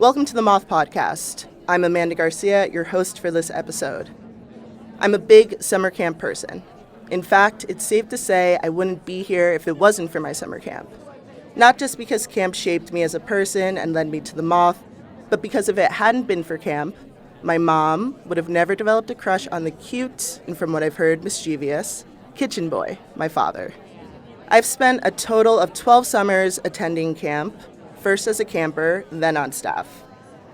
Welcome to the Moth podcast. I'm Amanda Garcia, your host for this episode. I'm a big summer camp person. In fact, it's safe to say I wouldn't be here if it wasn't for my summer camp. Not just because camp shaped me as a person and led me to the Moth, but because if it hadn't been for camp, my mom would have never developed a crush on the cute, and from what I've heard, mischievous, kitchen boy, my father. I've spent a total of 12 summers attending camp, first as a camper, then on staff.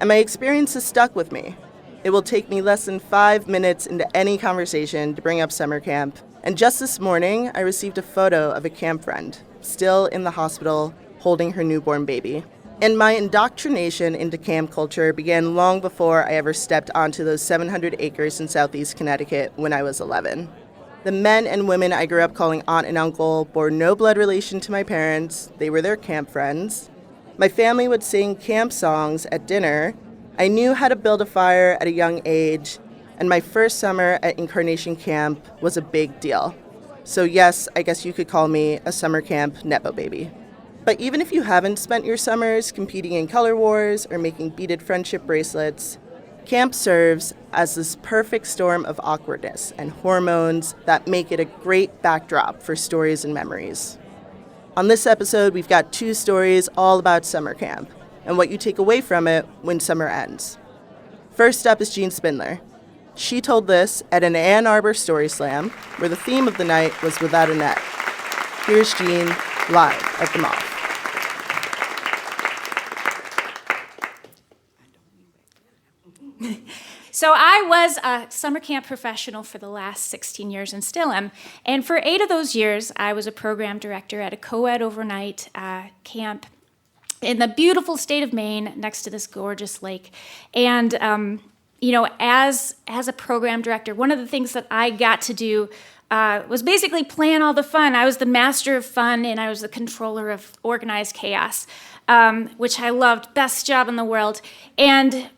And my experience has stuck with me. It will take me less than 5 minutes into any conversation to bring up summer camp. And just this morning, I received a photo of a camp friend, still in the hospital, holding her newborn baby. And my indoctrination into camp culture began long before I ever stepped onto those 700 acres in southeast Connecticut when I was 11. The men and women I grew up calling aunt and uncle bore no blood relation to my parents. They were their camp friends. My family would sing camp songs at dinner. I knew how to build a fire at a young age, and my first summer at Incarnation Camp was a big deal. So yes, I guess you could call me a summer camp Nepo baby. But even if you haven't spent your summers competing in color wars or making beaded friendship bracelets, camp serves as this perfect storm of awkwardness and hormones that make it a great backdrop for stories and memories. On this episode, we've got 2 stories all about summer camp and what you take away from it when summer ends. First up is Jean Spindler. She told this at an Ann Arbor Story Slam, where the theme of the night was Without a Net. Here's Jean, live at the Moth. So I was a summer camp professional for the last 16 years and still am. And for 8 of those years, I was a program director at a co-ed overnight camp in the beautiful state of Maine next to this gorgeous lake. And, as a program director, one of the things that I got to do was basically plan all the fun. I was the master of fun, and I was the controller of organized chaos, which I loved. Best job in the world. And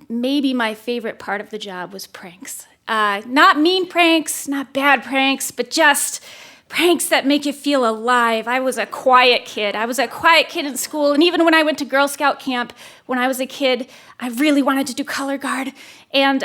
maybe my favorite part of the job was pranks. Not mean pranks, not bad pranks, but just pranks that make you feel alive. I was a quiet kid. I was a quiet kid in school, and even when I went to Girl Scout camp when I was a kid, I really wanted to do color guard. And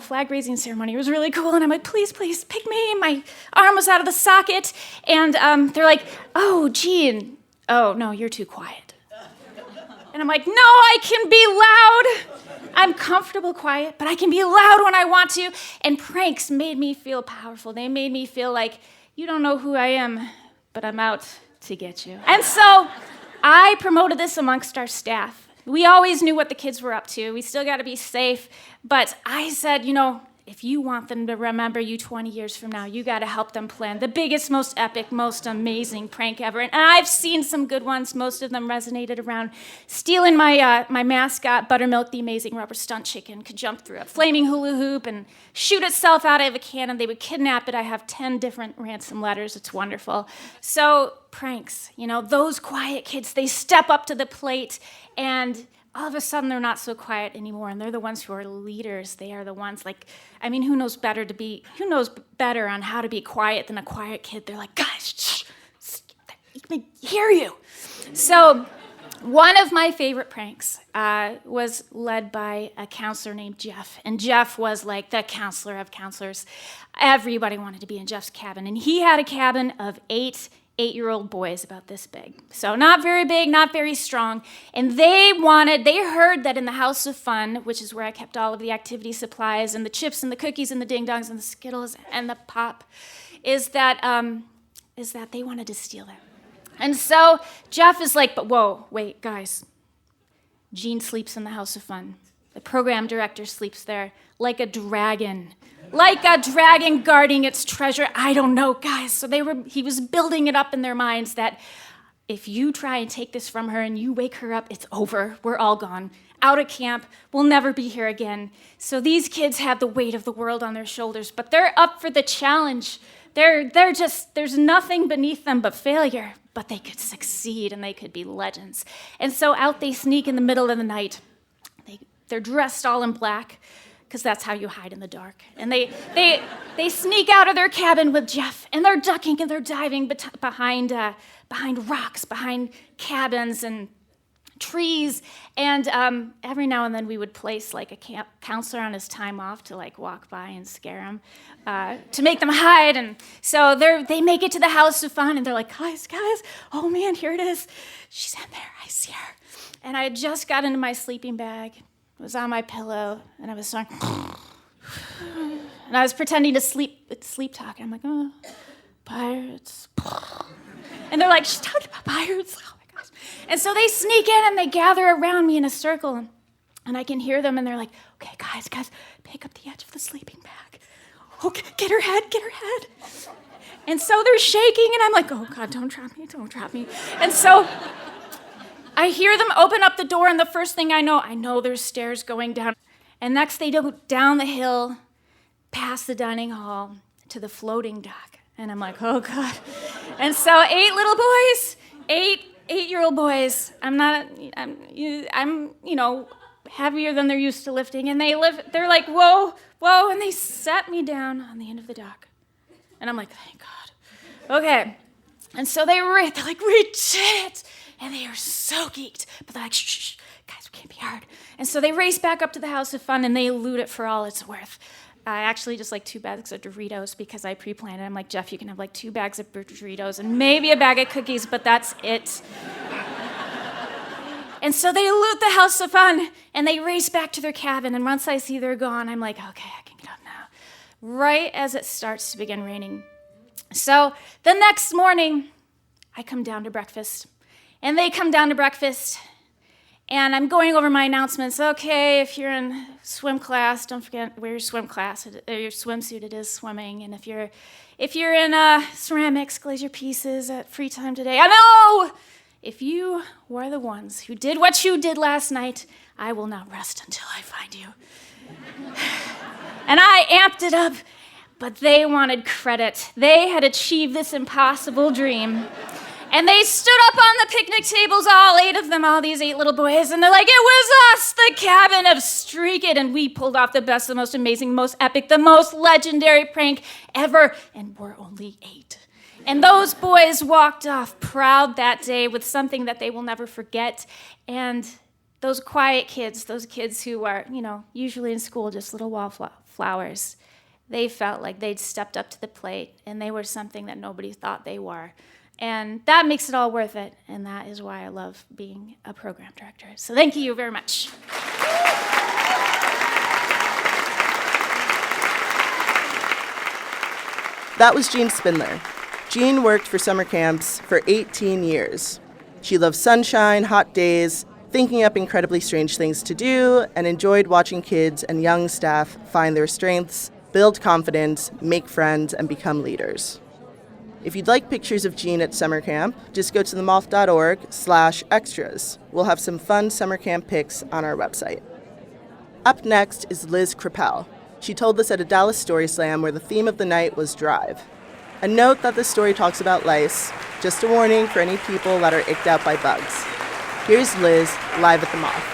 flag raising ceremony was really cool, and I'm like, please, pick me. My arm was out of the socket, and they're like, oh, Jean, oh, no, you're too quiet. And I'm like, no, I can be loud. I'm comfortable quiet, but I can be loud when I want to. And pranks made me feel powerful. They made me feel like, you don't know who I am, but I'm out to get you. And so I promoted this amongst our staff. We always knew what the kids were up to. We still got to be safe. But I said, if you want them to remember you 20 years from now, you got to help them plan the biggest, most epic, most amazing prank ever. And I've seen some good ones. Most of them resonated around stealing my mascot, Buttermilk, the amazing rubber stunt chicken, could jump through a flaming hula hoop and shoot itself out of a cannon. They would kidnap it. I have 10 different ransom letters. It's wonderful. So pranks, those quiet kids, they step up to the plate, and all of a sudden, they're not so quiet anymore, and they're the ones who are leaders. They are the ones who knows better on how to be quiet than a quiet kid? They're like, guys, shh, let me hear you. So one of my favorite pranks was led by a counselor named Jeff, and Jeff was like the counselor of counselors. Everybody wanted to be in Jeff's cabin, and he had a cabin of 8-year-old boys about this big. So not very big, not very strong. And they heard that in the House of Fun, which is where I kept all of the activity supplies and the chips and the cookies and the ding-dongs and the Skittles and the pop, is that they wanted to steal them. And so Jeff is like, but whoa, wait, guys. Jean sleeps in the House of Fun. The program director sleeps there like a dragon. Like a dragon guarding its treasure. I don't know, guys. So he was building it up in their minds that if you try and take this from her and you wake her up, it's over. We're all gone. Out of camp. We'll never be here again. So these kids have the weight of the world on their shoulders, but they're up for the challenge. There's nothing beneath them but failure, but they could succeed and they could be legends. And so out they sneak in the middle of the night. They're dressed all in black, because that's how you hide in the dark. And they sneak out of their cabin with Jeff, and they're ducking and they're diving behind rocks, behind cabins, and trees. And every now and then we would place like a camp counselor on his time off to like walk by and scare him, to make them hide. And so they make it to the house of fun, and they're like, guys, oh man, here it is. She's in there, I see her. And I had just got into my sleeping bag. It was on my pillow, and I was starting, and I was pretending to sleep talk. I'm like, oh, pirates. And they're like, she's talking about pirates. Oh my gosh. And so they sneak in and they gather around me in a circle, and I can hear them, and they're like, okay, guys, pick up the edge of the sleeping bag. Okay, get her head. And so they're shaking, and I'm like, oh God, don't trap me. And so I hear them open up the door, and the first thing I know there's stairs going down. And next they go down the hill, past the dining hall, to the floating dock. And I'm like, oh God. And so 8 little boys, 8-year-old boys, I'm heavier than they're used to lifting, and they're like, whoa, and they set me down on the end of the dock. And I'm like, thank God. Okay. And so they're like, we did it. And they are so geeked. But they're like, shh, guys, we can't be hard. And so they race back up to the House of Fun, and they loot it for all it's worth. I actually just like 2 bags of Doritos because I pre-planned it. I'm like, Jeff, you can have like 2 bags of Doritos and maybe a bag of cookies, but that's it. And so they loot the House of Fun, and they race back to their cabin. And once I see they're gone, I'm like, okay, I can get up now. Right as it starts to begin raining. So the next morning, I come down to breakfast. And they come down to breakfast, and I'm going over my announcements. Okay, if you're in swim class, don't forget wear your swimsuit. It is swimming. And if you're in ceramics, glaze your pieces at free time today. I know. If you were the ones who did what you did last night, I will not rest until I find you. And I amped it up, but they wanted credit. They had achieved this impossible dream. And they stood up on the picnic tables, all 8 of them, all these 8 little boys, and they're like, it was us, the cabin of Streak It, and we pulled off the best, the most amazing, the most epic, the most legendary prank ever, and we're only 8. And those boys walked off proud that day with something that they will never forget. And those quiet kids, those kids who are, usually in school just little wallflowers, they felt like they'd stepped up to the plate, and they were something that nobody thought they were. And that makes it all worth it, and that is why I love being a program director. So thank you very much. That was Jean Spindler. Jean worked for summer camps for 18 years. She loved sunshine, hot days, thinking up incredibly strange things to do, and enjoyed watching kids and young staff find their strengths, build confidence, make friends, and become leaders. If you'd like pictures of Jean at summer camp, just go to themoth.org/extras. We'll have some fun summer camp pics on our website. Up next is Liz Kreppel. She told this at a Dallas Story Slam where the theme of the night was drive. A note that this story talks about lice, just a warning for any people that are icked out by bugs. Here's Liz live at the Moth.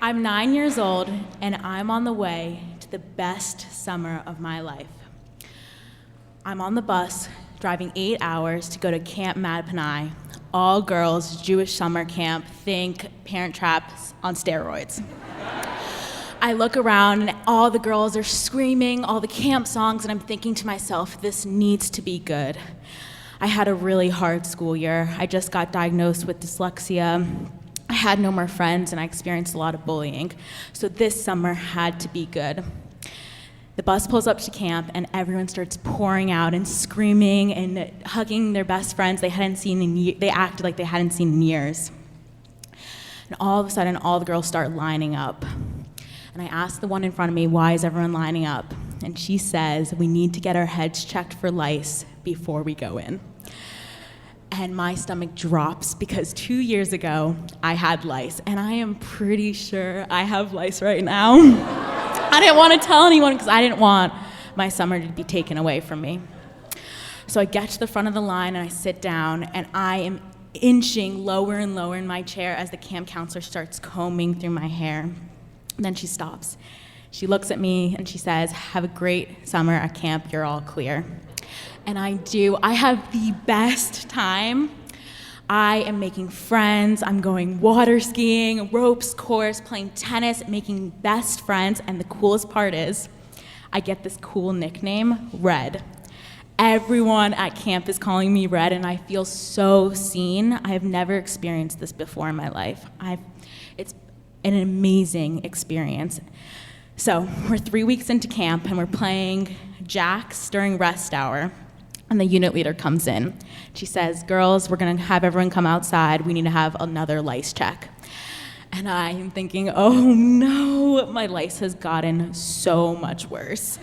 I'm 9 years old, and I'm on the way to the best summer of my life. I'm on the bus, driving 8 hours to go to Camp Madpanai, all girls Jewish summer camp, think Parent Traps on steroids. I look around, and all the girls are screaming all the camp songs, and I'm thinking to myself, this needs to be good. I had a really hard school year. I just got diagnosed with dyslexia. I had no more friends, and I experienced a lot of bullying. So this summer had to be good. The bus pulls up to camp, and everyone starts pouring out and screaming and hugging their best friends they acted like they hadn't seen in years. And all of a sudden, all the girls start lining up. And I asked the one in front of me, why is everyone lining up? And she says, we need to get our heads checked for lice before we go in. And my stomach drops because 2 years ago, I had lice, and I am pretty sure I have lice right now. I didn't want to tell anyone because I didn't want my summer to be taken away from me. So I get to the front of the line, and I sit down, and I am inching lower and lower in my chair as the camp counselor starts combing through my hair. And then she stops. She looks at me, and she says, have a great summer at camp, you're all clear. And I do. I have the best time. I am making friends. I'm going water skiing, ropes course, playing tennis, making best friends. And the coolest part is I get this cool nickname, Red. Everyone at camp is calling me Red, and I feel so seen. I have never experienced this before in my life. It's an amazing experience. So we're 3 weeks into camp, and we're playing jacks during rest hour. And the unit leader comes in. She says, girls, we're going to have everyone come outside. We need to have another lice check. And I am thinking, oh no, my lice has gotten so much worse.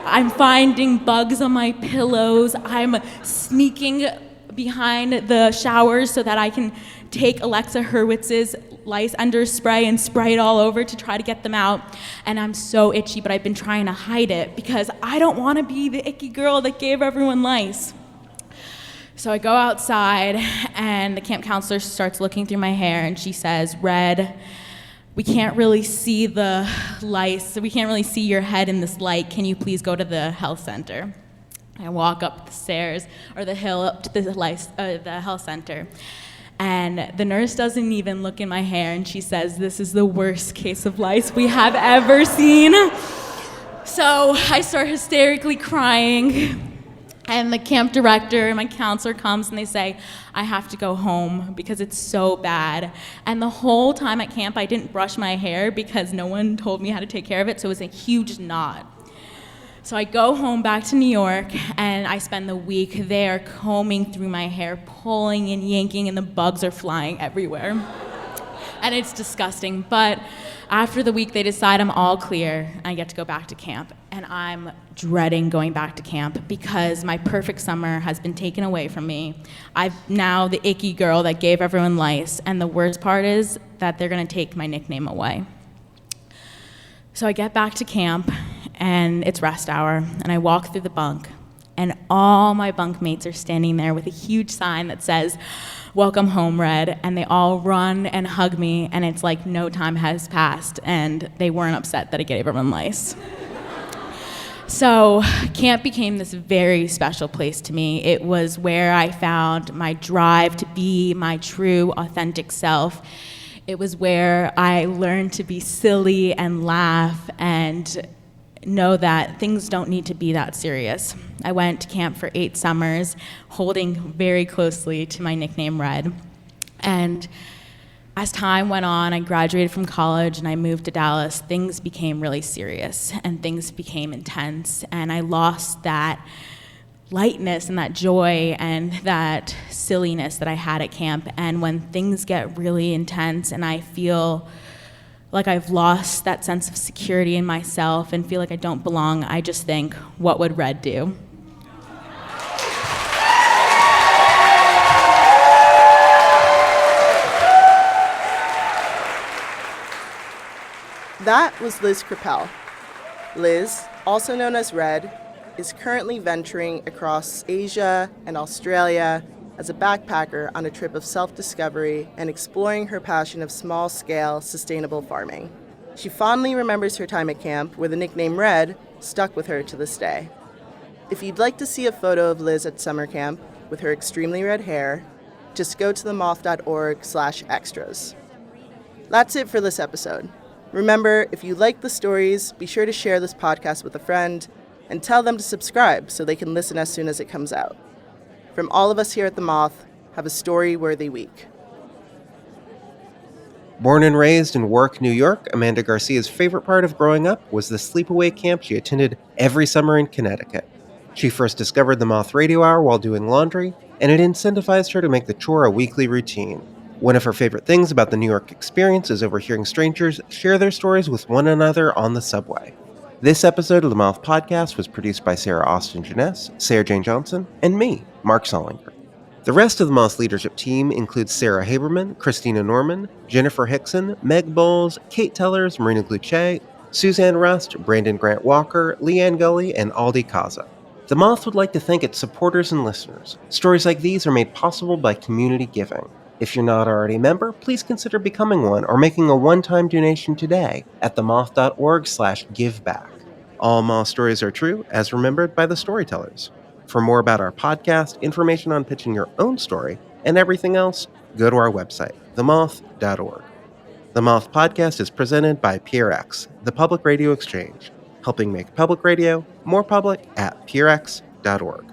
I'm finding bugs on my pillows. I'm sneaking behind the showers so that I can take Alexa Hurwitz's lice under spray and spray it all over to try to get them out. And I'm so itchy, but I've been trying to hide it because I don't want to be the icky girl that gave everyone lice. So I go outside, and the camp counselor starts looking through my hair, and she says, Red, we can't really see the lice. We can't really see your head in this light. Can you please go to the health center? I walk up the stairs, or the hill up to the health center. And the nurse doesn't even look in my hair, and she says, this is the worst case of lice we have ever seen. So I start hysterically crying. And the camp director and my counselor comes and they say, I have to go home because it's so bad. And the whole time at camp, I didn't brush my hair because no one told me how to take care of it, so it was a huge knot. So I go home back to New York, and I spend the week there combing through my hair, pulling and yanking, and the bugs are flying everywhere. And it's disgusting. But after the week, they decide I'm all clear, and I get to go back to camp. And I'm dreading going back to camp because my perfect summer has been taken away from me. I'm now the icky girl that gave everyone lice, and the worst part is that they're going to take my nickname away. So I get back to camp, and it's rest hour, and I walk through the bunk, and all my bunk mates are standing there with a huge sign that says, welcome home, Red, and they all run and hug me, and it's like no time has passed, and they weren't upset that I gave everyone lice. So camp became this very special place to me. It was where I found my drive to be my true, authentic self. It was where I learned to be silly and laugh and know that things don't need to be that serious. I went to camp for 8 summers, holding very closely to my nickname, Red. And as time went on, I graduated from college and I moved to Dallas. Things became really serious and things became intense, and I lost that lightness and that joy and that silliness that I had at camp. And when things get really intense and I feel like I've lost that sense of security in myself and feel like I don't belong, I just think, what would Red do? That was Liz Kreppel. Liz, also known as Red, is currently venturing across Asia and Australia as a backpacker on a trip of self-discovery and exploring her passion of small-scale, sustainable farming. She fondly remembers her time at camp, where the nickname Red stuck with her to this day. If you'd like to see a photo of Liz at summer camp with her extremely red hair, just go to themoth.org/extras. That's it for this episode. Remember, if you like the stories, be sure to share this podcast with a friend and tell them to subscribe so they can listen as soon as it comes out. From all of us here at The Moth, have a story-worthy week. Born and raised in Warwick, New York, Amanda Garcia's favorite part of growing up was the sleepaway camp she attended every summer in Connecticut. She first discovered the Moth Radio Hour while doing laundry, and it incentivized her to make the chore a weekly routine. One of her favorite things about the New York experience is overhearing strangers share their stories with one another on the subway. This episode of the Moth Podcast was produced by Sarah Austin Jeunesse, Sarah Jane Johnson, and me, Mark Solinger. The rest of the Moth leadership team includes Sarah Haberman, Christina Norman, Jennifer Hickson, Meg Bowles, Kate Tellers, Marina Gluchet, Suzanne Rust, Brandon Grant Walker, Leanne Gully, and Aldi Kaza. The Moth would like to thank its supporters and listeners. Stories like these are made possible by community giving. If you're not already a member, please consider becoming one or making a one-time donation today at themoth.org/giveback. All Moth stories are true, as remembered by the Storytellers. For more about our podcast, information on pitching your own story, and everything else, go to our website, themoth.org. The Moth podcast is presented by PRX, the Public Radio Exchange, helping make public radio more public at prx.org.